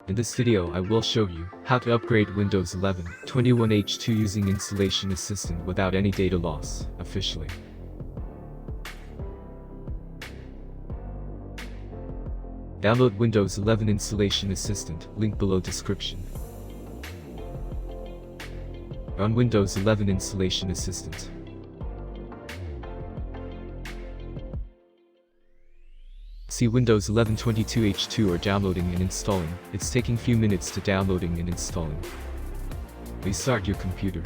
In this video I will show you how to upgrade Windows 11 21H2 using Installation Assistant without any data loss, officially. Download Windows 11 Installation Assistant, link below description. Run Windows 11 Installation Assistant. See Windows 11 22H2 or downloading and installing. It's taking few minutes to downloading and installing. Restart your computer.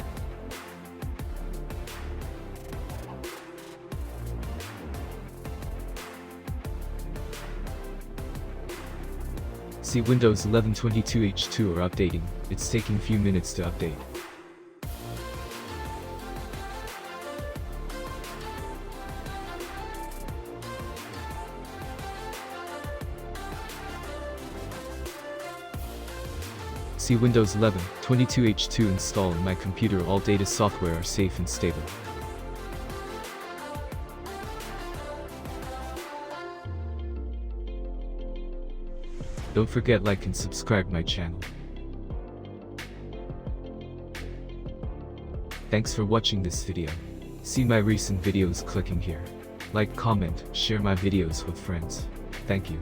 See Windows 11 22H2 or updating. It's taking few minutes to update. See Windows 11 22H2 install in my computer. All data software are safe and stable. Don't forget like and subscribe my channel. Thanks for watching this video. See my recent videos clicking here. Like, comment, share my videos with friends. Thank you.